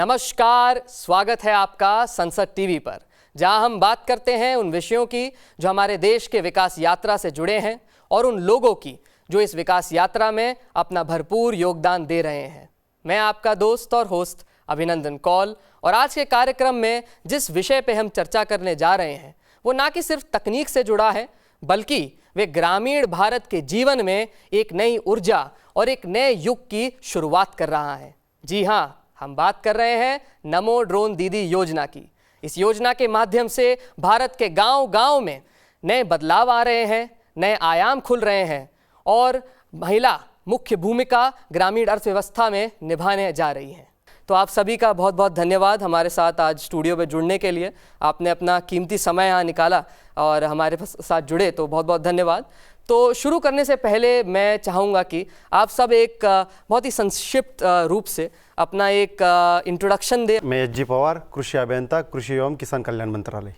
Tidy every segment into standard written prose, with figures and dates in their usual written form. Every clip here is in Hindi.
नमस्कार, स्वागत है आपका संसद टीवी पर, जहां हम बात करते हैं उन विषयों की जो हमारे देश के विकास यात्रा से जुड़े हैं और उन लोगों की जो इस विकास यात्रा में अपना भरपूर योगदान दे रहे हैं। मैं आपका दोस्त और होस्ट अभिनंदन कौल, और आज के कार्यक्रम में जिस विषय पे हम चर्चा करने जा रहे हैं वो ना कि सिर्फ तकनीक से जुड़ा है, बल्कि वे ग्रामीण भारत के जीवन में एक नई ऊर्जा और एक नए युग की शुरुआत कर रहा है। जी हाँ, हम बात कर रहे हैं नमो ड्रोन दीदी योजना की। इस योजना के माध्यम से भारत के गांव-गांव में नए बदलाव आ रहे हैं, नए आयाम खुल रहे हैं और महिला मुख्य भूमिका ग्रामीण अर्थव्यवस्था में निभाने जा रही हैं। तो आप सभी का बहुत बहुत धन्यवाद हमारे साथ आज स्टूडियो में जुड़ने के लिए। आपने अपना कीमती समय यहाँ निकाला और हमारे साथ जुड़े, तो बहुत बहुत धन्यवाद। तो शुरू करने से पहले मैं चाहूँगा कि आप सब एक बहुत ही संक्षिप्त रूप से अपना एक इंट्रोडक्शन दें। मैं एच.जी. पवार, कृषि अभियंता, कृषि एवं किसान कल्याण मंत्रालय।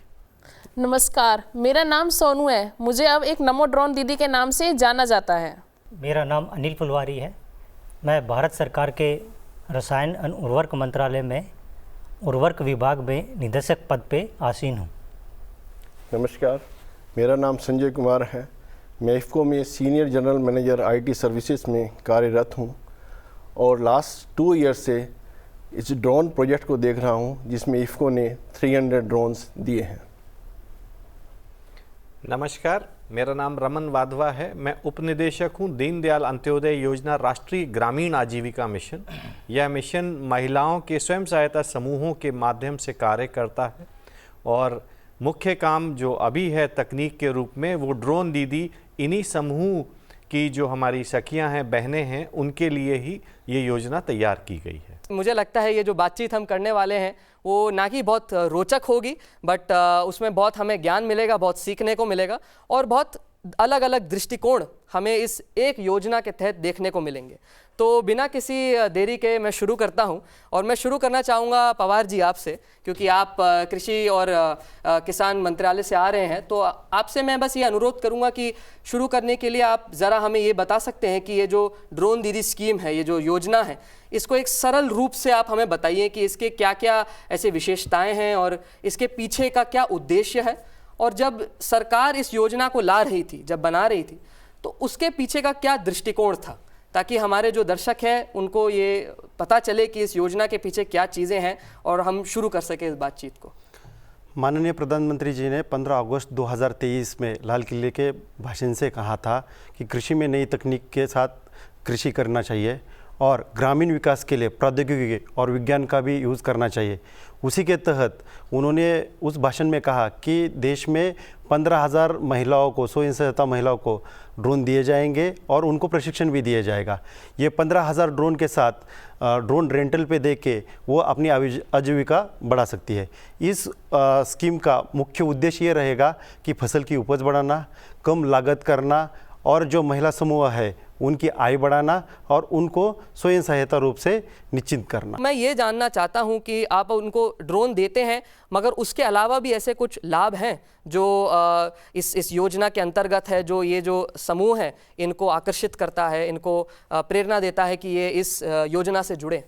नमस्कार, मेरा नाम सोनू है। मुझे अब एक नमो ड्रोन दीदी के नाम से जाना जाता है। मेरा नाम अनिल पुलवारी है। मैं भारत सरकार के रसायन एवं उर्वरक मंत्रालय में उर्वरक विभाग में निदेशक पद पे आसीन हूँ। नमस्कार, मेरा नाम संजय कुमार है। मैं इफ़को में senior general manager IT services में कार्यरत हूँ और लास्ट 2 ईयर से इस ड्रोन प्रोजेक्ट को देख रहा हूँ, जिसमें इफ़को ने 300 ड्रोन्स दिए हैं। नमस्कार, मेरा नाम रमन वाधवा है। मैं उपनिदेशक हूँ दीनदयाल अंत्योदय योजना राष्ट्रीय ग्रामीण आजीविका मिशन। यह मिशन महिलाओं के स्वयं सहायता समूहों के माध्यम से कार्य करता है और मुख्य काम जो अभी है तकनीक के रूप में, वो ड्रोन दीदी इन्हीं समूह की जो हमारी सखियां हैं, बहनें हैं, उनके लिए ही ये योजना तैयार की गई है। मुझे लगता है ये जो बातचीत हम करने वाले हैं वो ना कि बहुत रोचक होगी, बट उसमें बहुत हमें ज्ञान मिलेगा, बहुत सीखने को मिलेगा और बहुत अलग अलग दृष्टिकोण हमें इस एक योजना के तहत देखने को मिलेंगे। तो बिना किसी देरी के मैं शुरू करता हूं और मैं शुरू करना चाहूँगा पवार जी आपसे, क्योंकि आप कृषि और किसान मंत्रालय से आ रहे हैं। तो आपसे मैं बस ये अनुरोध करूंगा कि शुरू करने के लिए आप ज़रा हमें ये बता सकते हैं कि ये जो ड्रोन दीदी स्कीम है, ये जो योजना है, इसको एक सरल रूप से आप हमें बताइए कि इसके क्या क्या ऐसे विशेषताएँ हैं और इसके पीछे का क्या उद्देश्य है। और जब सरकार इस योजना को ला रही थी, जब बना रही थी, तो उसके पीछे का क्या दृष्टिकोण था, ताकि हमारे जो दर्शक हैं उनको ये पता चले कि इस योजना के पीछे क्या चीज़ें हैं और हम शुरू कर सकें इस बातचीत को। माननीय प्रधानमंत्री जी ने 15 अगस्त 2023 में लाल किले के भाषण से कहा था कि कृषि में नई तकनीक के साथ कृषि करना चाहिए और ग्रामीण विकास के लिए प्रौद्योगिकी और विज्ञान का भी यूज़ करना चाहिए। उसी के तहत उन्होंने उस भाषण में कहा कि देश में 15,000 महिलाओं को, स्वयं सहायता महिलाओं को ड्रोन दिए जाएंगे और उनको प्रशिक्षण भी दिया जाएगा। ये 15,000 ड्रोन के साथ ड्रोन रेंटल पे दे के वो अपनी आजीविका बढ़ा सकती है। इस स्कीम का मुख्य उद्देश्य ये रहेगा कि फसल की उपज बढ़ाना, कम लागत करना और जो महिला समूह है उनकी आय बढ़ाना और उनको स्वयं सहायता रूप से निश्चित करना। मैं ये जानना चाहता हूँ कि आप उनको ड्रोन देते हैं, मगर उसके अलावा भी ऐसे कुछ लाभ हैं जो इस योजना के अंतर्गत है, जो ये जो समूह है इनको आकर्षित करता है, इनको प्रेरणा देता है कि ये इस योजना से जुड़े?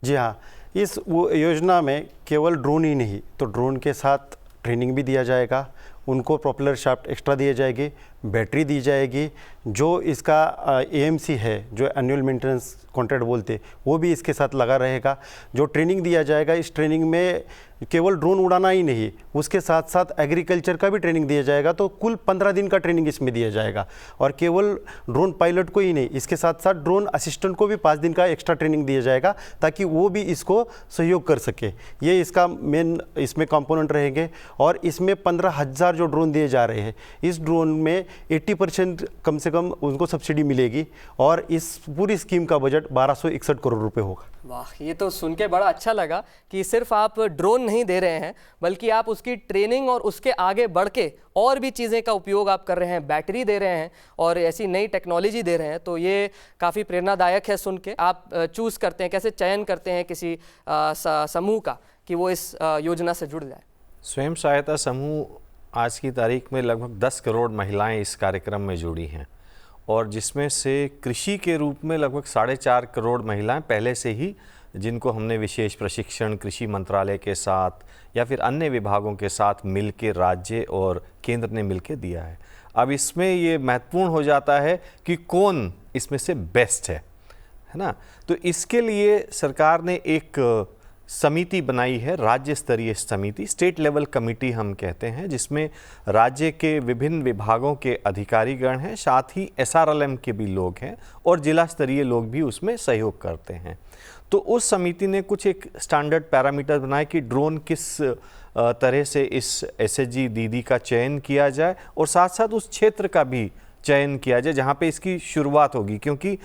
जी हाँ, इस योजना में केवल ड्रोन ही नहीं, तो ड्रोन के साथ ट्रेनिंग भी दिया जाएगा, उनको प्रोपेलर शाफ्ट एक्स्ट्रा दिए जाएगी, बैटरी दी जाएगी, जो इसका एएमसी है, जो एनुअल मेंटेनेंस कॉन्ट्रैक्ट बोलते, वो भी इसके साथ लगा रहेगा। जो ट्रेनिंग दिया जाएगा, इस ट्रेनिंग में केवल ड्रोन उड़ाना ही नहीं, उसके साथ साथ एग्रीकल्चर का भी ट्रेनिंग दिया जाएगा। तो कुल 15 दिन का ट्रेनिंग इसमें दिया जाएगा और केवल ड्रोन पायलट को ही नहीं, इसके साथ साथ ड्रोन असिस्टेंट को भी 5 दिन का एक्स्ट्रा ट्रेनिंग दिया जाएगा ताकि वो भी इसको सहयोग कर सके। ये इसका मेन इसमें कंपोनेंट रहेंगे और इसमें 15,000 जो ड्रोन दिए जा रहे हैं, इस ड्रोन में 80% कम से कम उनको सब्सिडी मिलेगी और इस पूरी स्कीम का बजट 1261 करोड़ रुपए होगा। वाह, ये तो सुन के बड़ा अच्छा लगा कि सिर्फ आप ड्रोन नहीं दे रहे हैं, बल्कि आप उसकी ट्रेनिंग और उसके आगे बढ़ के और भी चीज़ें का उपयोग आप कर रहे हैं, बैटरी दे रहे हैं और ऐसी नई टेक्नोलॉजी दे रहे हैं। तो ये काफ़ी प्रेरणादायक है सुन के। आप चूज़ करते हैं, कैसे चयन करते हैं किसी समूह का कि वो इस योजना से जुड़ जाए? स्वयं सहायता समूह आज की तारीख में लगभग 10 करोड़ महिलाएं इस कार्यक्रम में जुड़ी हैं और जिसमें से कृषि के रूप में लगभग 4.5 करोड़ महिलाएं पहले से ही जिनको हमने विशेष प्रशिक्षण कृषि मंत्रालय के साथ या फिर अन्य विभागों के साथ मिलकर राज्य और केंद्र ने मिलकर दिया है। अब इसमें ये महत्वपूर्ण हो जाता है कि कौन इसमें से बेस्ट है ना। तो इसके लिए सरकार ने एक समिति बनाई है, राज्य स्तरीय समिति, स्टेट लेवल कमेटी हम कहते हैं, जिसमें राज्य के विभिन्न विभागों के अधिकारीगण हैं, साथ ही SRLM के भी लोग हैं और जिला स्तरीय लोग भी उसमें सहयोग करते हैं। तो उस समिति ने कुछ एक स्टैंडर्ड पैरामीटर बनाए कि ड्रोन किस तरह से इस SHG दीदी का चयन किया जाए और साथ साथ उस क्षेत्र का भी चयन किया जाए जहाँ पे इसकी शुरुआत होगी, क्योंकि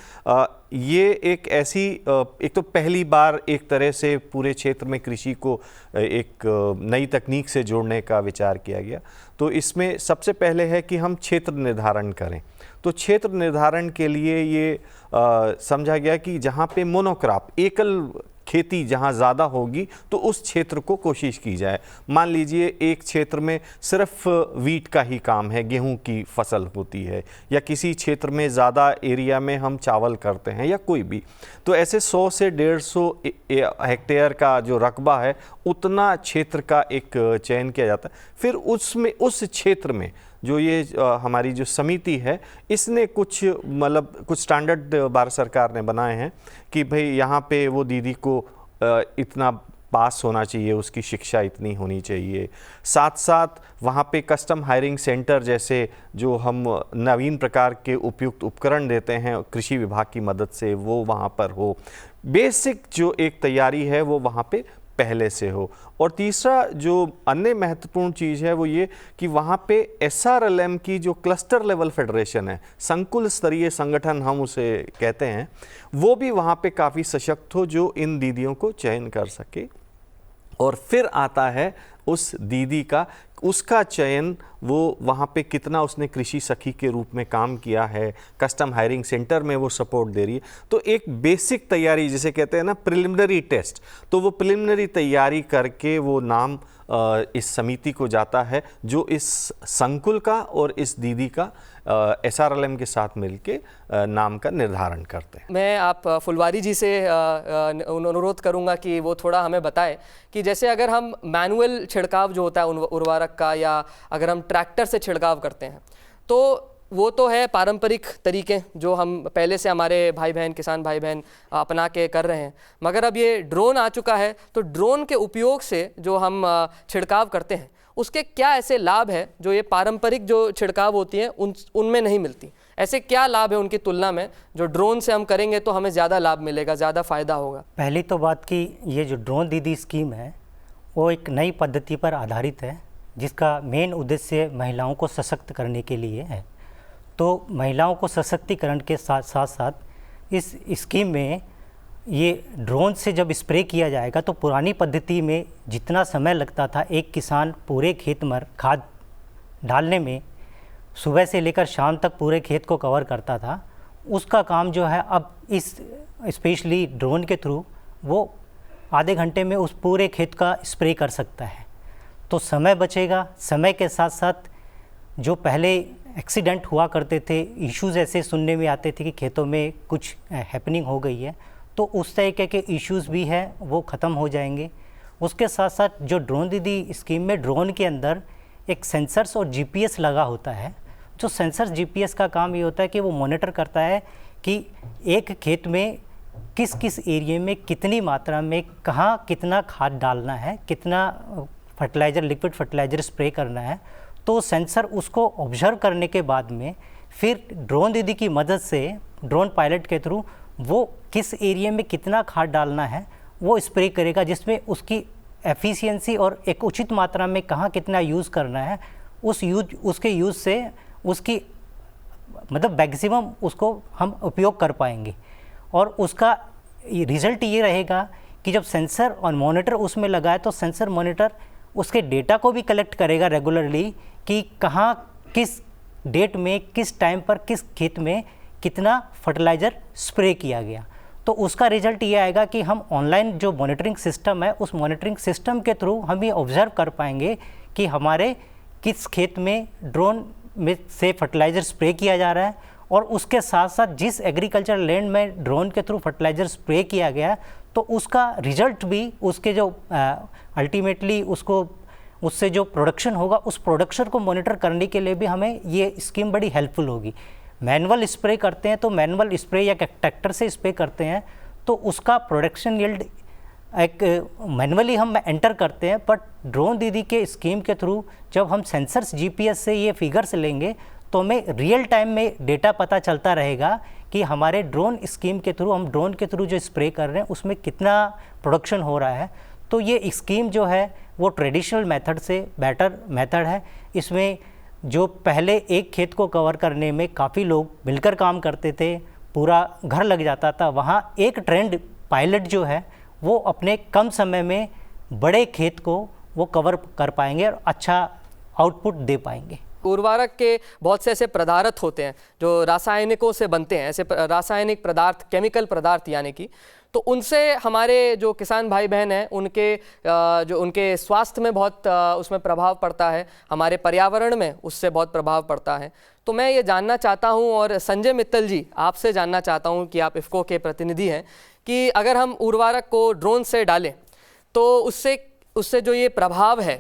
ये एक ऐसी एक तो पहली बार एक तरह से पूरे क्षेत्र में कृषि को एक नई तकनीक से जोड़ने का विचार किया गया। तो इसमें सबसे पहले है कि हम क्षेत्र निर्धारण करें। तो क्षेत्र निर्धारण के लिए ये समझा गया कि जहाँ पे मोनोक्रॉप, एकल खेती जहाँ ज़्यादा होगी तो उस क्षेत्र को कोशिश की जाए। मान लीजिए एक क्षेत्र में सिर्फ वीट का ही काम है, गेहूं की फसल होती है, या किसी क्षेत्र में ज़्यादा एरिया में हम चावल करते हैं या कोई भी, तो ऐसे 100 से 150 हेक्टेयर का जो रकबा है उतना क्षेत्र का एक चयन किया जाता है। फिर उसमें उस क्षेत्र में जो ये हमारी जो समिति है इसने कुछ कुछ स्टैंडर्ड भारत सरकार ने बनाए हैं कि भाई यहाँ पे वो दीदी को इतना पास होना चाहिए, उसकी शिक्षा इतनी होनी चाहिए, साथ साथ वहाँ पे कस्टम हायरिंग सेंटर जैसे जो हम नवीन प्रकार के उपयुक्त उपकरण देते हैं कृषि विभाग की मदद से, वो वहाँ पर हो। बेसिक जो एक तैयारी है वो वहाँ पे पहले से हो। और तीसरा जो अन्य महत्वपूर्ण चीज़ है वो ये कि वहाँ पे SRLM की जो क्लस्टर लेवल फेडरेशन है, संकुल स्तरीय संगठन हम उसे कहते हैं, वो भी वहाँ पे काफ़ी सशक्त हो जो इन दीदियों को चयन कर सके। और फिर आता है उस दीदी का, उसका चयन, वो वहाँ पे कितना उसने कृषि सखी के रूप में काम किया है, कस्टम हायरिंग सेंटर में वो सपोर्ट दे रही है। तो एक बेसिक तैयारी जिसे कहते हैं ना प्रिलिमिनरी टेस्ट, तो वो प्रिलिमिनरी तैयारी करके वो नाम इस समिति को जाता है जो इस संकुल का और इस दीदी का SRLM के साथ मिलके नाम का निर्धारण करते हैं। मैं आप फुलवारी जी से अनुरोध करूंगा कि वो थोड़ा हमें बताएं कि जैसे अगर हम मैनुअल छिड़काव जो होता है उर्वरक का, या अगर हम ट्रैक्टर से छिड़काव करते हैं, तो वो तो है पारंपरिक तरीके जो हम पहले से हमारे भाई बहन, किसान भाई बहन अपना के कर रहे हैं। मगर अब ये ड्रोन आ चुका है, तो ड्रोन के उपयोग से जो हम छिड़काव करते हैं उसके क्या ऐसे लाभ है जो ये पारंपरिक जो छिड़काव होती हैं उनमें नहीं मिलती? ऐसे क्या लाभ है उनकी तुलना में जो ड्रोन से हम करेंगे तो हमें ज़्यादा लाभ मिलेगा, ज़्यादा फ़ायदा होगा? पहली तो बात कि ये जो ड्रोन दीदी स्कीम है वो एक नई पद्धति पर आधारित है जिसका मेन उद्देश्य महिलाओं को सशक्त करने के लिए है। तो महिलाओं को सशक्तिकरण के साथ साथ इस स्कीम में ये ड्रोन से जब स्प्रे किया जाएगा तो पुरानी पद्धति में जितना समय लगता था एक किसान पूरे खेत में खाद डालने में, सुबह से लेकर शाम तक पूरे खेत को कवर करता था, उसका काम जो है अब इस स्पेशली ड्रोन के थ्रू वो आधे घंटे में उस पूरे खेत का स्प्रे कर सकता है। तो समय बचेगा। समय के साथ साथ जो पहले एक्सीडेंट हुआ करते थे, इश्यूज़ ऐसे सुनने में आते थे कि खेतों में कुछ हैपनिंग हो गई है, तो उस तरीके के इश्यूज़ भी हैं वो ख़त्म हो जाएंगे। उसके साथ साथ जो ड्रोन दीदी स्कीम में ड्रोन के अंदर एक सेंसर्स और जीपीएस लगा होता है। जो सेंसर्स जीपीएस का काम ये होता है कि वो मॉनिटर करता है कि एक खेत में किस किस एरिया में कितनी मात्रा में कहाँ कितना खाद डालना है, कितना फर्टिलाइज़र, लिक्विड फर्टिलाइज़र स्प्रे करना है। तो सेंसर उसको ऑब्जर्व करने के बाद में फिर ड्रोन दीदी की मदद से, ड्रोन पायलट के थ्रू वो किस एरिया में कितना खाद डालना है वो स्प्रे करेगा, जिसमें उसकी एफिशिएंसी और एक उचित मात्रा में कहाँ कितना यूज़ करना है उसके यूज़ से उसकी मैक्सिमम उसको हम उपयोग कर पाएंगे। और उसका रिज़ल्ट ये रहेगा कि जब सेंसर और मॉनिटर उसमें लगा है तो सेंसर मॉनिटर उसके डेटा को भी कलेक्ट करेगा रेगुलरली कि कहाँ किस डेट में किस टाइम पर किस खेत में कितना फर्टिलाइज़र स्प्रे किया गया। तो उसका रिजल्ट ये आएगा कि हम ऑनलाइन जो मॉनिटरिंग सिस्टम है उस मॉनिटरिंग सिस्टम के थ्रू हम ये ऑब्जर्व कर पाएंगे कि हमारे किस खेत में ड्रोन में से फर्टिलाइज़र स्प्रे किया जा रहा है और उसके साथ साथ जिस एग्रीकल्चर लैंड में ड्रोन के थ्रू फर्टिलाइज़र स्प्रे किया गया तो उसका रिजल्ट भी उसके जो अल्टीमेटली उससे जो प्रोडक्शन होगा उस प्रोडक्शन को मॉनिटर करने के लिए भी हमें ये स्कीम बड़ी हेल्पफुल होगी। मैनुअल स्प्रे करते हैं तो मैनुअल स्प्रे या ट्रैक्टर से स्प्रे करते हैं तो उसका प्रोडक्शन यील्ड एक मैनुअली हम एंटर करते हैं, बट ड्रोन दीदी के स्कीम के थ्रू जब हम सेंसर्स जीपीएस से ये फिगर्स लेंगे तो हमें रियल टाइम में डेटा पता चलता रहेगा कि हमारे ड्रोन स्कीम के थ्रू हम ड्रोन के थ्रू जो स्प्रे कर रहे हैं उसमें कितना प्रोडक्शन हो रहा है। तो ये स्कीम जो है वो ट्रेडिशनल मेथड से बेटर मेथड है। इसमें जो पहले एक खेत को कवर करने में काफ़ी लोग मिलकर काम करते थे, पूरा घर लग जाता था, वहाँ एक ट्रेंड पायलट जो है वो अपने कम समय में बड़े खेत को वो कवर कर पाएंगे और अच्छा आउटपुट दे पाएंगे। उर्वरक के बहुत से ऐसे पदार्थ होते हैं जो रासायनिकों से बनते हैं, ऐसे रासायनिक पदार्थ, केमिकल पदार्थ यानी कि, तो उनसे हमारे जो किसान भाई बहन हैं उनके स्वास्थ्य में बहुत उसमें प्रभाव पड़ता है, हमारे पर्यावरण में उससे बहुत प्रभाव पड़ता है। तो मैं ये जानना चाहता हूँ और संजय मित्तल जी आपसे जानना चाहता हूँ कि आप इफ़को के प्रतिनिधि हैं कि अगर हम उर्वरक को ड्रोन से डालें तो उससे जो ये प्रभाव है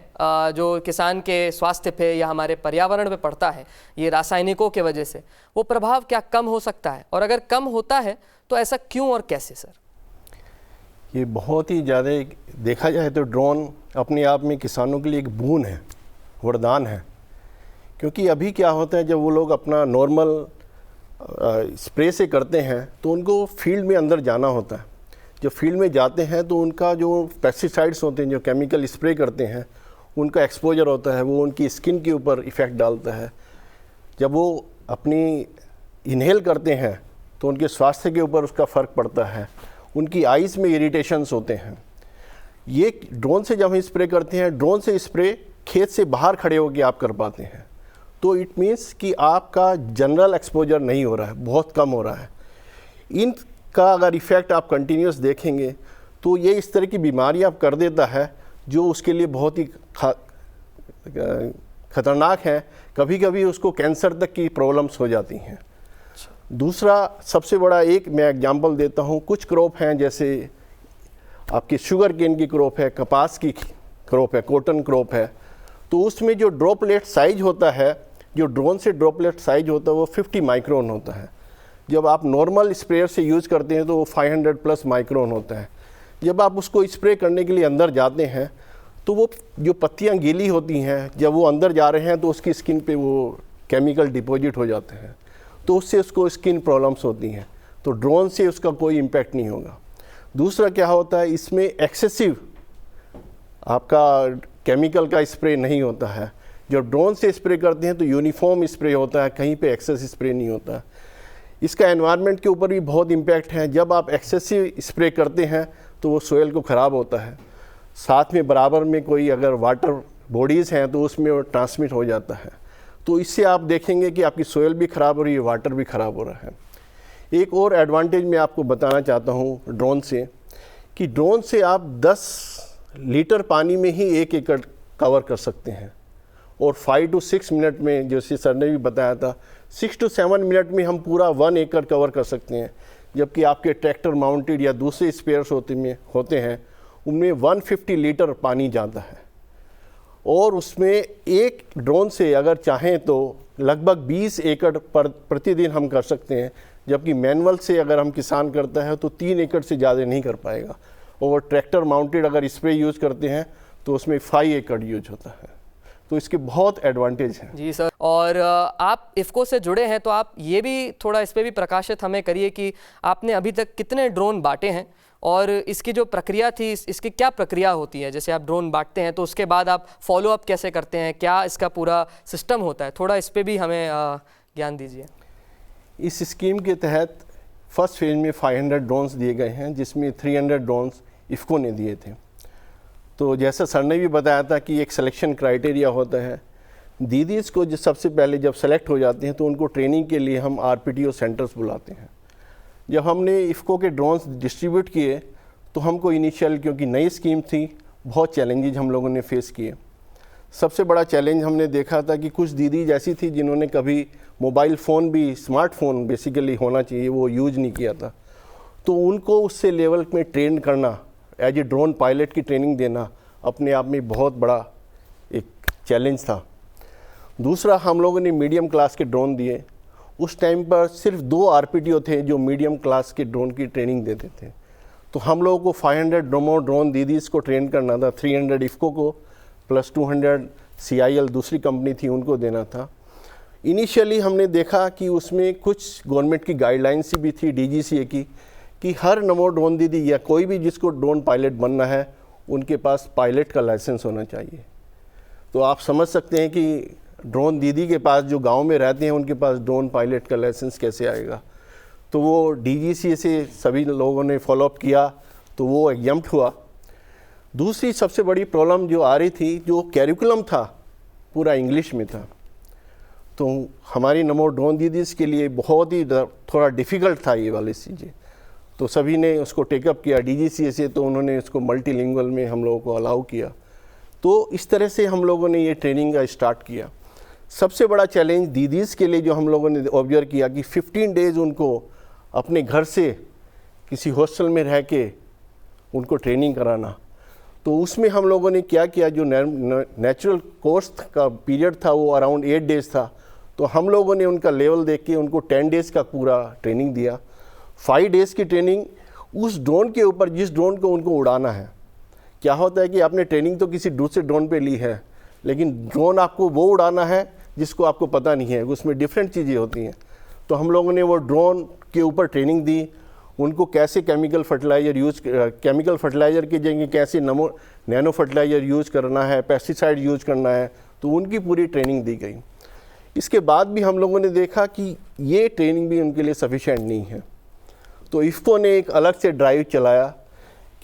जो किसान के स्वास्थ्य पे या हमारे पर्यावरण पे पड़ता है ये रासायनिकों के वजह से, वो प्रभाव क्या कम हो सकता है, और अगर कम होता है तो ऐसा क्यों और कैसे सर? ये बहुत ही ज़्यादा देखा जाए तो ड्रोन अपने आप में किसानों के लिए एक बून है, वरदान है। क्योंकि अभी क्या होता है, जब वो लोग अपना नॉर्मल स्प्रे से करते हैं तो उनको फील्ड में अंदर जाना होता है। जब फील्ड में जाते हैं तो उनका जो पेस्टिसाइड्स होते हैं, जो केमिकल स्प्रे करते हैं, उनका एक्सपोजर होता है, वो उनकी स्किन के ऊपर इफ़ेक्ट डालता है। जब वो अपनी इनहेल करते हैं तो उनके स्वास्थ्य के ऊपर उसका फ़र्क पड़ता है, उनकी आइज़ में इरिटेशंस होते हैं। ये ड्रोन से जब हम स्प्रे करते हैं, ड्रोन से स्प्रे खेत से बाहर खड़े होकर आप कर पाते हैं, तो इट मीन्स कि आपका जनरल एक्सपोजर नहीं हो रहा है, बहुत कम हो रहा है। इनका अगर इफ़ेक्ट आप कंटिन्यूस देखेंगे तो ये इस तरह की बीमारियां कर देता है जो उसके लिए बहुत ही ख़तरनाक है। कभी कभी उसको कैंसर तक की प्रॉब्लम्स हो जाती हैं। दूसरा सबसे बड़ा एक मैं एग्जांपल देता हूँ, कुछ क्रॉप हैं जैसे आपकी शुगर केन की क्रॉप है, कपास की क्रॉप है, कॉटन क्रॉप है, तो उसमें जो ड्रॉपलेट साइज होता है, जो ड्रोन से ड्रॉपलेट साइज होता है वो 50 माइक्रोन होता है। जब आप नॉर्मल स्प्रेयर से यूज़ करते हैं तो वो 500 प्लस माइक्रोन होता है। जब आप उसको स्प्रे करने के लिए अंदर जाते हैं तो वो जो पत्तियां गीली होती हैं, जब वो अंदर जा रहे हैं तो उसकी स्किन पे वो केमिकल डिपॉजिट हो जाते हैं, तो उससे उसको स्किन प्रॉब्लम्स होती हैं। तो ड्रोन से उसका कोई इम्पैक्ट नहीं होगा। दूसरा क्या होता है, इसमें एक्सेसिव आपका केमिकल का स्प्रे नहीं होता है। जब ड्रोन से स्प्रे करते हैं तो यूनिफॉर्म स्प्रे होता है, कहीं पे एक्सेस स्प्रे नहीं होता। इसका एनवायरनमेंट के ऊपर भी बहुत इम्पैक्ट है। जब आप एक्सेसिव स्प्रे करते हैं तो वो सोयल को ख़राब होता है, साथ में बराबर में कोई अगर वाटर बॉडीज़ हैं तो उसमें वो ट्रांसमिट हो जाता है। तो इससे आप देखेंगे कि आपकी सोयल भी ख़राब हो रही है, वाटर भी ख़राब हो रहा है। एक और एडवांटेज मैं आपको बताना चाहता हूँ ड्रोन से, कि ड्रोन से आप 10 लीटर पानी में ही 1 एकड़ कवर कर सकते हैं, और 5 to 6 मिनट में, जैसे सर ने भी बताया था, 6 to 7 मिनट में हम पूरा 1 एकड़ कवर कर सकते हैं। जबकि आपके ट्रैक्टर माउंटेड या दूसरे स्पेयर्स होते हैं उनमें 150 लीटर पानी जाता है, और उसमें एक ड्रोन से अगर चाहें तो लगभग 20 एकड़ प्रतिदिन हम कर सकते हैं। जबकि मैनुअल से अगर हम किसान करता है तो 3 एकड़ से ज़्यादा नहीं कर पाएगा, और ट्रैक्टर माउंटेड अगर स्प्रे यूज़ करते हैं तो उसमें 5 एकड़ यूज होता है। तो इसके बहुत एडवांटेज हैं। जी सर, और आप इफ़को से जुड़े हैं तो आप ये भी थोड़ा इस पर भी प्रकाशित हमें करिए कि आपने अभी तक कितने ड्रोन बांटे हैं और इसकी जो प्रक्रिया थी, इसकी क्या प्रक्रिया होती है। जैसे आप ड्रोन बांटते हैं तो उसके बाद आप फॉलो अप कैसे करते हैं, क्या इसका पूरा सिस्टम होता है, थोड़ा इस पर भी हमें ज्ञान दीजिए। इस स्कीम के तहत फर्स्ट फेज में 500 ड्रोन्स दिए गए हैं, जिसमें 300 ड्रोन्स इफ़को ने दिए थे। तो जैसा सर ने भी बताया था कि एक सिलेक्शन क्राइटेरिया होता है। दीदीज़ को जो सबसे पहले जब सेलेक्ट हो जाते हैं तो उनको ट्रेनिंग के लिए हम RPTO सेंटर्स बुलाते हैं। जब हमने इफ़को के ड्रोन्स डिस्ट्रीब्यूट किए तो हमको इनिशियल, क्योंकि नई स्कीम थी, बहुत चैलेंजेज हम लोगों ने फेस किए। सबसे बड़ा चैलेंज हमने देखा था कि कुछ दीदी ऐसी थी जिन्होंने कभी मोबाइल फ़ोन भी, स्मार्टफोन बेसिकली होना चाहिए, वो यूज़ नहीं किया था। तो उनको उससे लेवल में ट्रेन करना, एज ए ड्रोन पायलट की ट्रेनिंग देना अपने आप में बहुत बड़ा एक चैलेंज था। दूसरा, हम लोगों ने मीडियम क्लास के ड्रोन दिए। उस टाइम पर सिर्फ 2 RPTO थे जो मीडियम क्लास के ड्रोन की ट्रेनिंग देते थे। तो हम लोगों को 500 ड्रोन दीदीज़ को ट्रेन करना था, 300 IFFCO को प्लस 200 CIL दूसरी कंपनी थी उनको देना था। इनिशियली हमने देखा कि उसमें कुछ गवर्नमेंट की गाइडलाइंस भी थी DGCA की कि हर नमो ड्रोन दीदी या कोई भी जिसको ड्रोन पायलट बनना है उनके पास पायलट का लाइसेंस होना चाहिए। तो आप समझ सकते हैं कि ड्रोन दीदी के पास जो गांव में रहते हैं उनके पास ड्रोन पायलट का लाइसेंस कैसे आएगा। तो वो DGCA से सभी लोगों ने फॉलोअप किया तो वो एग्जम्प्ट हुआ। दूसरी सबसे बड़ी प्रॉब्लम जो आ रही थी, जो कैरिकुलम था पूरा इंग्लिश में था। तो हमारी नमो ड्रोन दीदीज़ के लिए बहुत ही थोड़ा डिफ़िकल्ट था ये वाली चीज़ें। तो सभी ने उसको टेकअप किया DGCA से, तो उन्होंने उसको मल्टीलिंगुअल में हम लोगों को अलाउ किया। तो इस तरह से हम लोगों ने ये ट्रेनिंग का स्टार्ट किया। सबसे बड़ा चैलेंज दीदीज़ के लिए जो हम लोगों ने ऑब्जर्व किया कि 15 डेज़ उनको अपने घर से किसी हॉस्टल में रह के उनको ट्रेनिंग कराना। तो उसमें हम लोगों ने क्या किया, जो नेचुरल कोर्स का पीरियड था वो अराउंड 8 डेज़ था। तो हम लोगों ने उनका लेवल देख के उनको 10 डेज़ का पूरा ट्रेनिंग दिया। 5 डेज़ की ट्रेनिंग उस ड्रोन के ऊपर जिस ड्रोन को उनको उड़ाना है। क्या होता है कि आपने ट्रेनिंग तो किसी दूसरे ड्रोन पे ली है, लेकिन ड्रोन आपको वो उड़ाना है जिसको आपको पता नहीं है, उसमें डिफरेंट चीज़ें होती हैं। तो हम लोगों ने वो ड्रोन के ऊपर ट्रेनिंग दी, उनको कैसे केमिकल फर्टिलाइज़र की जगह कैसे नैनो फर्टिलाइज़र यूज़ करना है, पेस्टिसाइड यूज़ करना है, तो उनकी पूरी ट्रेनिंग दी गई। इसके बाद भी हम लोगों ने देखा कि ये ट्रेनिंग भी उनके लिए सफिशेंट नहीं है। तो IFFCO ने एक अलग से ड्राइव चलाया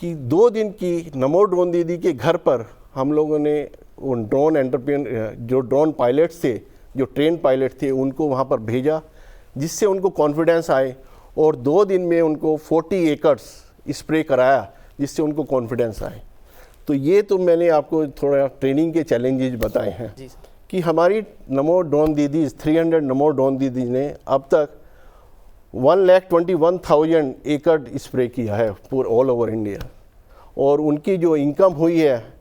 कि 2 दिन की नमो ड्रोन दीदी के घर पर हम लोगों ने उन ड्रोन एंटरप्रेन्योर जो ड्रोन पायलट्स थे, जो ट्रेन पायलट थे, उनको वहाँ पर भेजा, जिससे उनको कॉन्फिडेंस आए। और 2 दिन में उनको 40 एकड़्स स्प्रे कराया, जिससे उनको कॉन्फिडेंस आए। तो ये तो मैंने आपको थोड़ा ट्रेनिंग के चैलेंजेस बताए हैं कि हमारी नमो ड्रोन दीदी 300 नमो ड्रोन दीदी ने अब तक 1,21,000 एकड़ स्प्रे किया है पूरे ऑल ओवर इंडिया। और उनकी जो इनकम हुई है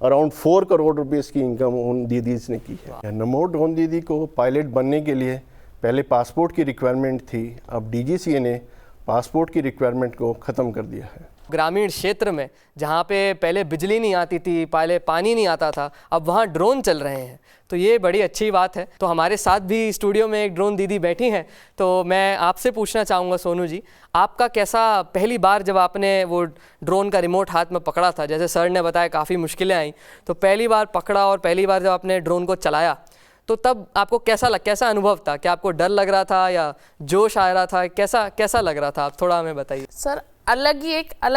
अराउंड 4 करोड़ रुपीस की इनकम उन दीदीज़ ने की है। नमो ड्रोन दीदी को पायलट बनने के लिए पहले पासपोर्ट की रिक्वायरमेंट थी, अब DGCA ने पासपोर्ट की रिक्वायरमेंट को ख़त्म कर दिया है। ग्रामीण क्षेत्र में जहाँ पे पहले बिजली नहीं आती थी, पहले पानी नहीं आता था, अब वहाँ ड्रोन चल रहे हैं, तो ये बड़ी अच्छी बात है। तो हमारे साथ भी स्टूडियो में एक ड्रोन दीदी बैठी हैं, तो मैं आपसे पूछना चाहूँगा सोनू जी, आपका कैसा पहली बार जब आपने वो ड्रोन का रिमोट हाथ में पकड़ा था, जैसे सर ने बताया काफ़ी मुश्किलें आई, तो पहली बार पकड़ा और पहली बार जब आपने ड्रोन को चलाया तो तब आपको कैसा अनुभव था? क्या आपको डर लग रहा था या जोश आ रहा था? कैसा लग रहा था, आप थोड़ा हमें बताइए। सर अलग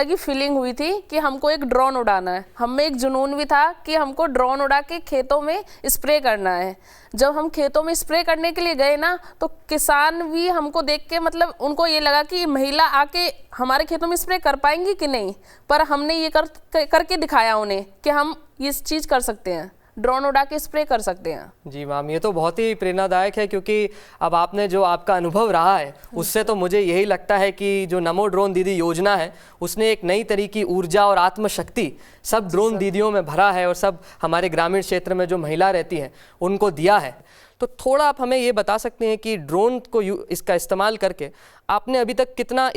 ही फीलिंग हुई थी कि हमको एक ड्रोन उड़ाना है। हम में एक जुनून भी था कि हमको ड्रोन उड़ा के खेतों में स्प्रे करना है। जब हम खेतों में स्प्रे करने के लिए गए ना, तो किसान भी हमको देख के मतलब उनको ये लगा कि महिला आके हमारे खेतों में स्प्रे कर पाएंगी कि नहीं, पर हमने ये करके दिखाया उन्हें कि हम ये चीज़ कर सकते हैं, ड्रोन उड़ा के स्प्रे कर सकते हैं। जी मैम, ये तो बहुत ही प्रेरणादायक है, क्योंकि अब आपने जो आपका अनुभव रहा है उससे तो मुझे यही लगता है कि जो नमो ड्रोन दीदी योजना है उसने एक नई तरह की ऊर्जा और आत्मशक्ति सब ड्रोन दीदियों में भरा है और सब हमारे ग्रामीण क्षेत्र में जो महिला रहती हैं उनको दिया है। तो थोड़ा आप हमें ये बता सकते हैं कि ड्रोन को इसका इस्तेमाल करके आपने अभी तक कितना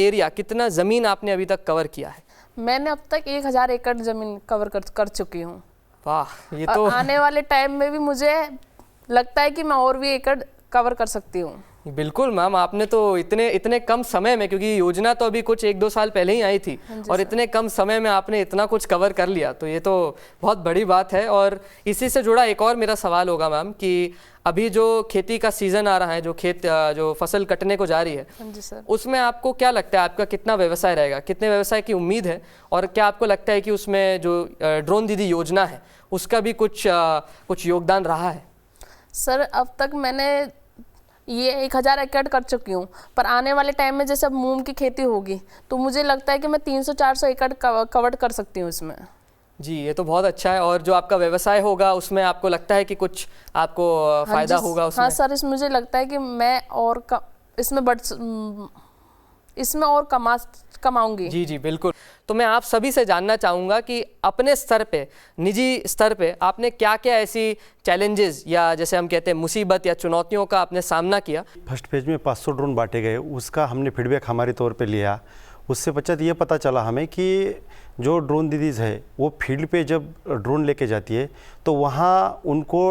ज़मीन आपने अभी तक कवर किया है? मैंने अब तक 1000 एकड़ ज़मीन कवर कर चुकी हूँ। वाह, ये तो आने वाले टाइम में भी मुझे लगता है कि मैं और भी एकड़ कवर कर सकती हूँ। बिल्कुल मैम, आपने तो इतने कम समय में, क्योंकि योजना तो अभी कुछ 1-2 साल पहले ही आई थी और इतने कम समय में आपने इतना कुछ कवर कर लिया, तो ये तो बहुत बड़ी बात है। और इसी से जुड़ा एक और मेरा सवाल होगा मैम कि अभी जो खेती का सीज़न आ रहा है, जो फसल कटने को जा रही है, जी सर, उसमें आपको क्या लगता है आपका कितना व्यवसाय रहेगा, कितने व्यवसाय की उम्मीद है, और क्या आपको लगता है कि उसमें जो ड्रोन दीदी योजना है उसका भी कुछ योगदान रहा है? सर अब तक मैंने ये 1000 एकड़ कर चुकी हूँ, पर आने वाले टाइम में जैसे अब मूंग की खेती होगी तो मुझे लगता है कि मैं 300-400 एकड़ कवर कर सकती हूँ इसमें। जी, ये तो बहुत अच्छा है। और जो आपका व्यवसाय होगा उसमें आपको लगता है कि कुछ आपको फायदा होगा उसमें? हाँ सर, इसमें मुझे लगता है कि मैं और इसमें और कमाऊंगी। जी जी बिल्कुल। तो मैं आप सभी से जानना चाहूँगा कि अपने स्तर पे, निजी स्तर पे आपने क्या क्या ऐसी चैलेंजेस या जैसे हम कहते हैं मुसीबत या चुनौतियों का आपने सामना किया? फर्स्ट फेज में 500 ड्रोन बांटे गए, उसका हमने फीडबैक हमारे तौर पे लिया। उससे पश्चात ये पता चला हमें कि जो ड्रोन दीदीज़ है वो फील्ड पे जब ड्रोन लेके जाती है तो वहाँ उनको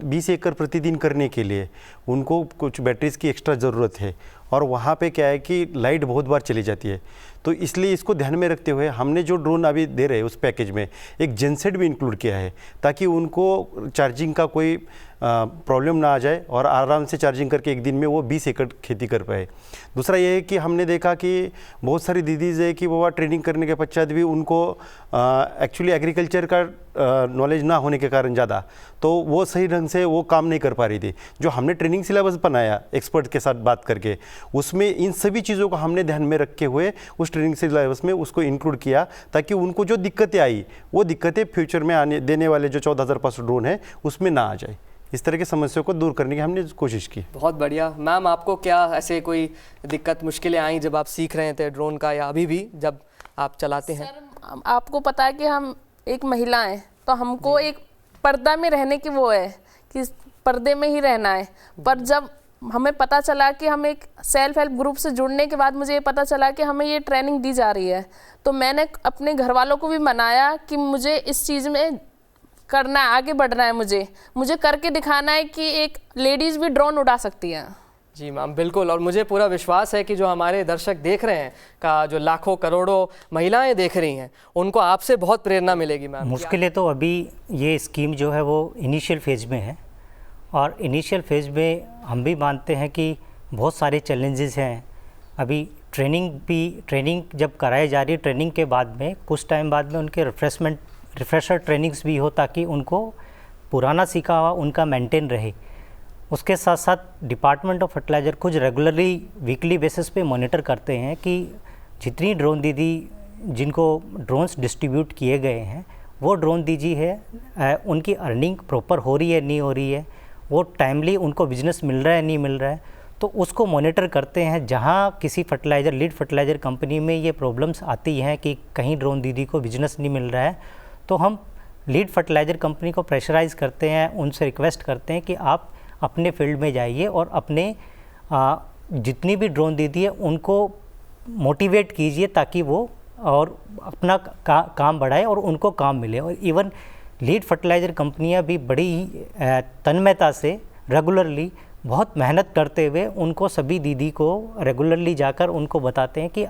20 एकड़ प्रतिदिन करने के लिए उनको कुछ बैटरीज़ की एक्स्ट्रा ज़रूरत है, और वहाँ पे क्या है कि लाइट बहुत बार चली जाती है। तो इसलिए इसको ध्यान में रखते हुए हमने जो ड्रोन अभी दे रहे हैं उस पैकेज में एक जेनसेट भी इंक्लूड किया है, ताकि उनको चार्जिंग का कोई प्रॉब्लम ना आ जाए और आराम से चार्जिंग करके एक दिन में वो 20 एकड़ खेती कर पाए। दूसरा ये है कि हमने देखा कि बहुत सारी दीदीज़ है कि वो ट्रेनिंग करने के पश्चात भी उनको एक्चुअली एग्रीकल्चर का नॉलेज ना होने के कारण ज़्यादा, तो वो सही ढंग से वो काम नहीं कर पा रही थी। जो हमने ट्रेनिंग सिलेबस बनाया एक्सपर्ट के साथ बात करके, उसमें इन सभी चीज़ों को हमने ध्यान में रखे हुए उस ट्रेनिंग सिलेबस में उसको इंक्लूड किया, ताकि उनको जो दिक्कतें आई वो दिक्कतें फ्यूचर में आने देने वाले जो 14,500 ड्रोन है उसमें ना आ जाए। इस तरह की समस्याओं को दूर करने की हमने कोशिश की। बहुत बढ़िया। मैम, आपको क्या ऐसे कोई दिक्कत मुश्किलें आई जब आप सीख रहे थे ड्रोन का, या अभी भी जब आप चलाते हैं? सर, आपको पता है कि हम एक महिला हैं, तो हमको एक पर्दा में रहने की वो है कि पर्दे में ही रहना है। पर जब हमें पता चला कि हम एक सेल्फ हेल्प ग्रुप से जुड़ने के बाद मुझे ये पता चला कि हमें ये ट्रेनिंग दी जा रही है, तो मैंने अपने घर वालों को भी मनाया कि मुझे इस चीज़ में करना है, आगे बढ़ना है, मुझे करके दिखाना है कि एक लेडीज़ भी ड्रोन उड़ा सकती है। जी मैम, बिल्कुल। और मुझे पूरा विश्वास है कि जो हमारे दर्शक देख रहे हैं का जो लाखों करोड़ों महिलाएं देख रही हैं, उनको आपसे बहुत प्रेरणा मिलेगी मैम। मुश्किलें तो अभी ये स्कीम जो है वो इनिशियल फेज में है, और इनिशियल फेज में हम भी मानते हैं कि बहुत सारे चैलेंजेस हैं। अभी ट्रेनिंग जब कराई जा रही है, ट्रेनिंग के बाद में कुछ टाइम बाद में उनके रिफ्रेशर ट्रेनिंग्स भी हो, ताकि उनको पुराना सीखा हुआ उनका मेंटेन रहे। उसके साथ साथ डिपार्टमेंट ऑफ फर्टिलाइज़र कुछ रेगुलरली वीकली बेसिस पे मॉनिटर करते हैं कि जितनी ड्रोन दीदी जिनको ड्रोन्स डिस्ट्रीब्यूट किए गए हैं वो ड्रोन दीदी है, उनकी अर्निंग प्रॉपर हो रही है नहीं हो रही है, वो टाइमली उनको बिजनेस मिल रहा है नहीं मिल रहा है, तो उसको मॉनिटर करते हैं। जहाँ किसी फर्टिलाइज़र लीड फर्टिलाइज़र कंपनी में ये प्रॉब्लम्स आती हैं कि कहीं ड्रोन दीदी को बिजनेस नहीं मिल रहा है, तो हम लीड फर्टिलाइज़र कंपनी को प्रेशराइज करते हैं, उनसे रिक्वेस्ट करते हैं कि आप अपने फील्ड में जाइए और अपने जितनी भी ड्रोन दीदी है उनको मोटिवेट कीजिए, ताकि वो और अपना काम बढ़ाए और उनको काम मिले। और इवन लीड फर्टिलाइज़र कंपनियां भी बड़ी तन्मयता से रेगुलरली बहुत मेहनत करते हुए उनको सभी दीदी को रेगुलरली जाकर उनको बताते हैं कि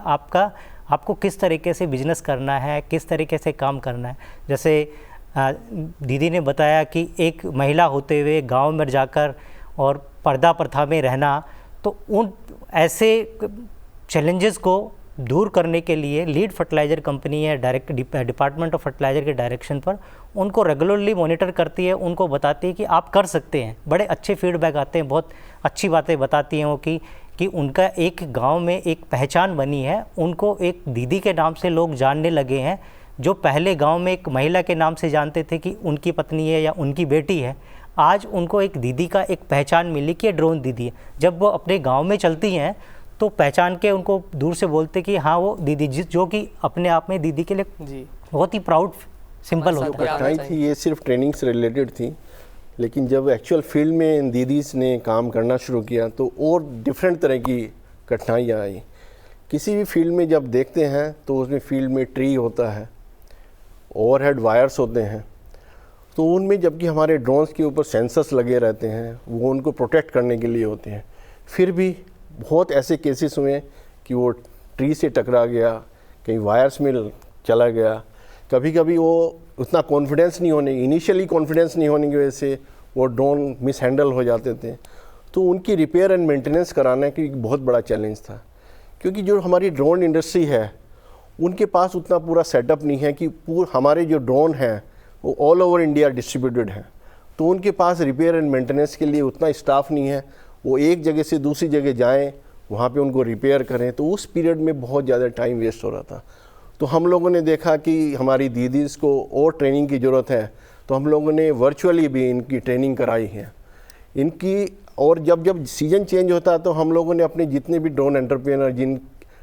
आपको किस तरीके से बिजनेस करना है, किस तरीके से काम करना है। जैसे दीदी ने बताया कि एक महिला होते हुए गांव में जाकर और पर्दा प्रथा में रहना, तो उन ऐसे चैलेंजेस को दूर करने के लिए लीड फर्टिलाइज़र कंपनी है डायरेक्ट डिपार्टमेंट ऑफ फर्टिलाइज़र के डायरेक्शन पर उनको रेगुलरली मॉनिटर करती है, उनको बताती है कि आप कर सकते हैं। बड़े अच्छे फीडबैक आते हैं, बहुत अच्छी बातें बताती हैं वो कि उनका एक गांव में एक पहचान बनी है, उनको एक दीदी के नाम से लोग जानने लगे हैं। जो पहले गांव में एक महिला के नाम से जानते थे कि उनकी पत्नी है या उनकी बेटी है, आज उनको एक दीदी का एक पहचान मिली कि ये ड्रोन दीदी है। जब वो अपने गांव में चलती हैं तो पहचान के उनको दूर से बोलते कि हाँ वो दीदी, जो कि अपने आप में दीदी के लिए बहुत ही प्राउड सिंपल होता है। कठिनाई थी ये सिर्फ ट्रेनिंग से रिलेटेड थी, लेकिन जब एक्चुअल फील्ड में दीदीज़ ने काम करना शुरू किया तो और डिफरेंट तरह की कठिनाइयाँ आई। किसी भी फील्ड में जब देखते हैं तो उसमें फील्ड में ट्री होता है, ओवरहेड वायर्स होते हैं, तो उनमें जबकि हमारे ड्रोन्स के ऊपर सेंसर्स लगे रहते हैं, वो उनको प्रोटेक्ट करने के लिए होते हैं, फिर भी बहुत ऐसे केसेस हुए कि वो ट्री से टकरा गया, कहीं वायर्स में चला गया। कभी कभी वो उतना कॉन्फिडेंस नहीं होने, इनिशियली कॉन्फिडेंस नहीं होने की वजह से वो ड्रोन मिस हैंडल हो जाते थे, तो उनकी रिपेयर एंड मेंटेनेंस कराना की बहुत बड़ा चैलेंज था। क्योंकि जो हमारी ड्रोन इंडस्ट्री है उनके पास उतना पूरा सेटअप नहीं है कि हमारे जो ड्रोन हैं वो ऑल ओवर इंडिया डिस्ट्रीब्यूटेड हैं, तो उनके पास रिपेयर एंड मेंटेनेंस के लिए उतना स्टाफ नहीं है। वो एक जगह से दूसरी जगह जाएं, वहाँ पे उनको रिपेयर करें, तो उस पीरियड में बहुत ज़्यादा टाइम वेस्ट हो रहा था। तो हम लोगों ने देखा कि हमारी दीदीज़ को और ट्रेनिंग की ज़रूरत है, तो हम लोगों ने वर्चुअली भी इनकी ट्रेनिंग कराई है इनकी। और जब सीज़न चेंज होता है तो हम लोगों ने अपने जितने भी ड्रोन एंटरप्रेन्योर, जिन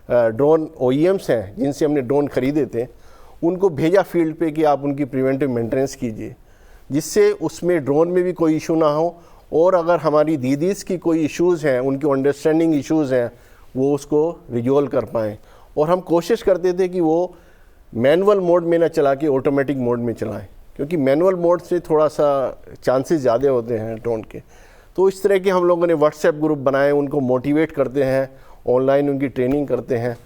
ड्रोन OEMs हैं जिनसे हमने ड्रोन ख़रीदे थे, उनको भेजा फील्ड पे कि आप उनकी प्रिवेंटिव मेंटेनेंस कीजिए, जिससे उसमें ड्रोन में भी कोई इशू ना हो, और अगर हमारी दीदीज़ की कोई इश्यूज़ हैं, उनकी अंडरस्टैंडिंग इश्यूज़ हैं, वो उसको रिजॉल्व कर पाएँ। और हम कोशिश करते थे कि वो मैनुअल मोड में ना चला के ऑटोमेटिक मोड में चलाएं, क्योंकि मैनुअल मोड से थोड़ा सा चांसेस ज़्यादा होते हैं ड्रोन के। तो इस तरह के हम लोगों ने व्हाट्सएप ग्रुप बनाए, उनको मोटिवेट करते हैं, ऑनलाइन उनकी ट्रेनिंग करते हैं।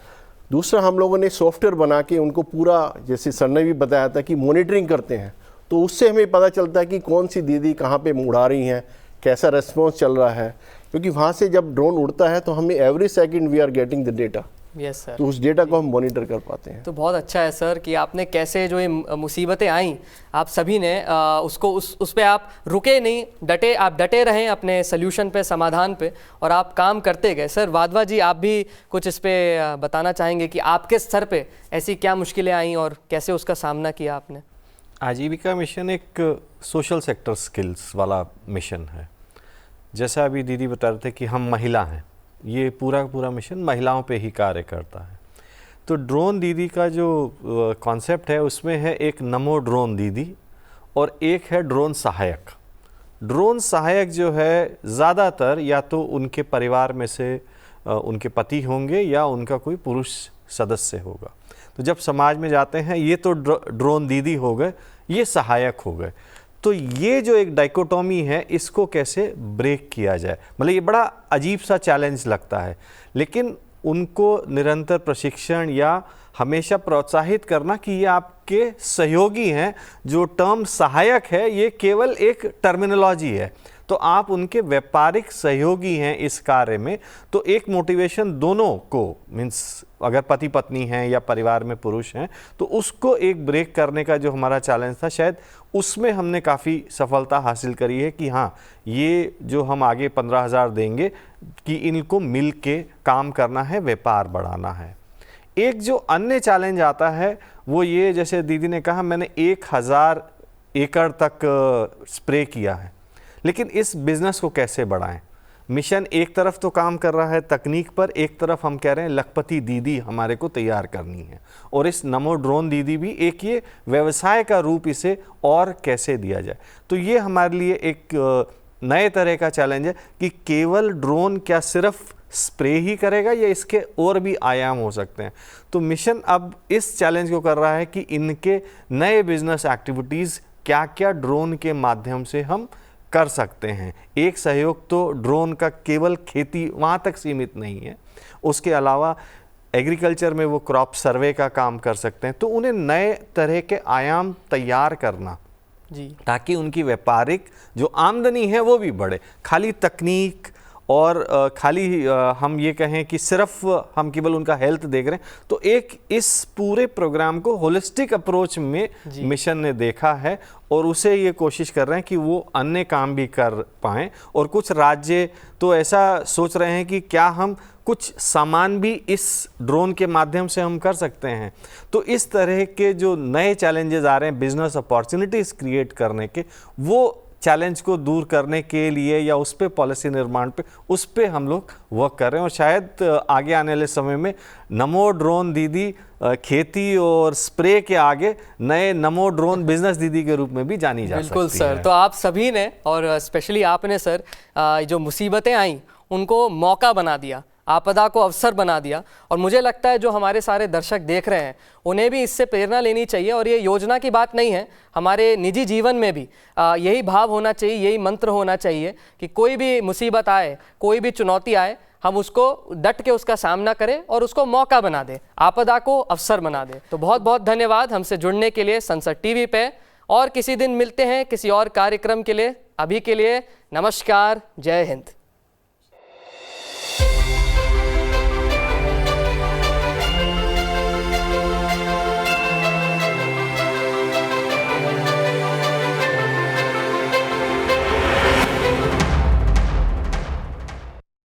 दूसरा, हम लोगों ने सॉफ्टवेयर बना के उनको पूरा, जैसे सर ने भी बताया था, कि मॉनिटरिंग करते हैं। तो उससे हमें पता चलता है कि कौन सी दीदी कहाँ पे उड़ा रही हैं, कैसा रेस्पॉन्स चल रहा है, क्योंकि वहाँ से जब ड्रोन उड़ता है तो हमें every second we are getting the data. Yes sir. तो उस डेटा को हम मॉनिटर कर पाते हैं। तो बहुत अच्छा है सर कि आपने कैसे जो ये मुसीबतें आईं, आप सभी ने उसको उस पे आप रुके नहीं, आप डटे रहें अपने सल्यूशन पे, समाधान पे, और आप काम करते गए। सर वाधवा जी, आप भी कुछ इस पे बताना चाहेंगे कि आपके स्तर पे ऐसी क्या मुश्किलें आईं और कैसे उसका सामना किया आपने? आजीविका मिशन एक सोशल सेक्टर स्किल्स वाला मिशन है। जैसा अभी दीदी बता रहे थे कि हम महिला हैं, ये पूरा का पूरा मिशन महिलाओं पे ही कार्य करता है। तो ड्रोन दीदी का जो कॉन्सेप्ट है उसमें है एक नमो ड्रोन दीदी और एक है ड्रोन सहायक। ड्रोन सहायक जो है ज़्यादातर या तो उनके परिवार में से उनके पति होंगे या उनका कोई पुरुष सदस्य होगा। तो जब समाज में जाते हैं, ये तो ड्रोन दीदी हो गए, ये सहायक हो गए। तो ये जो एक डाइकोटॉमी है, इसको कैसे ब्रेक किया जाए, मतलब ये बड़ा अजीब सा चैलेंज लगता है। लेकिन उनको निरंतर प्रशिक्षण या हमेशा प्रोत्साहित करना कि ये आपके सहयोगी हैं। जो टर्म सहायक है ये केवल एक टर्मिनोलॉजी है, तो आप उनके व्यापारिक सहयोगी हैं इस कार्य में। तो एक मोटिवेशन दोनों को, मीन्स अगर पति पत्नी हैं या परिवार में पुरुष हैं, तो उसको एक ब्रेक करने का जो हमारा चैलेंज था, शायद उसमें हमने काफ़ी सफलता हासिल करी है कि हाँ, ये जो हम आगे 15,000 देंगे कि इनको मिल के काम करना है, व्यापार बढ़ाना है। एक जो अन्य चैलेंज आता है वो ये, जैसे दीदी ने कहा, मैंने 1000 एकड़ तक स्प्रे किया है, लेकिन इस बिज़नेस को कैसे बढ़ाएं? मिशन एक तरफ तो काम कर रहा है तकनीक पर, एक तरफ हम कह रहे हैं लखपति दीदी हमारे को तैयार करनी है, और इस नमो ड्रोन दीदी भी एक ये व्यवसाय का रूप इसे और कैसे दिया जाए। तो ये हमारे लिए एक नए तरह का चैलेंज है कि केवल ड्रोन क्या सिर्फ स्प्रे ही करेगा या इसके और भी आयाम हो सकते हैं। तो मिशन अब इस चैलेंज को कर रहा है कि इनके नए बिजनेस एक्टिविटीज़ क्या क्या ड्रोन के माध्यम से हम कर सकते हैं। एक सहयोग तो ड्रोन का केवल खेती वहाँ तक सीमित नहीं है, उसके अलावा एग्रीकल्चर में वो क्रॉप सर्वे का काम कर सकते हैं। तो उन्हें नए तरह के आयाम तैयार करना जी, ताकि उनकी व्यापारिक जो आमदनी है वो भी बढ़े। खाली तकनीक और खाली हम ये कहें कि सिर्फ हम केवल उनका हेल्थ देख रहे हैं, तो एक इस पूरे प्रोग्राम को होलिस्टिक अप्रोच में मिशन ने देखा है और उसे ये कोशिश कर रहे हैं कि वो अन्य काम भी कर पाएँ। और कुछ राज्य तो ऐसा सोच रहे हैं कि क्या हम कुछ सामान भी इस ड्रोन के माध्यम से हम कर सकते हैं। तो इस तरह के जो नए चैलेंजेस आ रहे हैं बिजनेस अपॉर्चुनिटीज़ क्रिएट करने के, वो चैलेंज को दूर करने के लिए या उस पे पॉलिसी निर्माण पे, उस पे हम लोग वर्क कर रहे हैं। और शायद आगे आने वाले समय में नमो ड्रोन दीदी खेती और स्प्रे के आगे नए नमो ड्रोन बिजनेस दीदी के रूप में भी जानी जा सकती है। बिल्कुल सर। तो आप सभी ने और स्पेशली आपने सर जो मुसीबतें आई उनको मौका बना दिया, आपदा को अवसर बना दिया। और मुझे लगता है जो हमारे सारे दर्शक देख रहे हैं उन्हें भी इससे प्रेरणा लेनी चाहिए। और ये योजना की बात नहीं है, हमारे निजी जीवन में भी यही भाव होना चाहिए, यही मंत्र होना चाहिए कि कोई भी मुसीबत आए, कोई भी चुनौती आए, हम उसको डट के उसका सामना करें और उसको मौका बना दें, आपदा को अवसर बना दें। तो बहुत बहुत धन्यवाद हमसे जुड़ने के लिए संसद टीवी पे। और किसी दिन मिलते हैं किसी और कार्यक्रम के लिए। अभी के लिए नमस्कार, जय हिंद।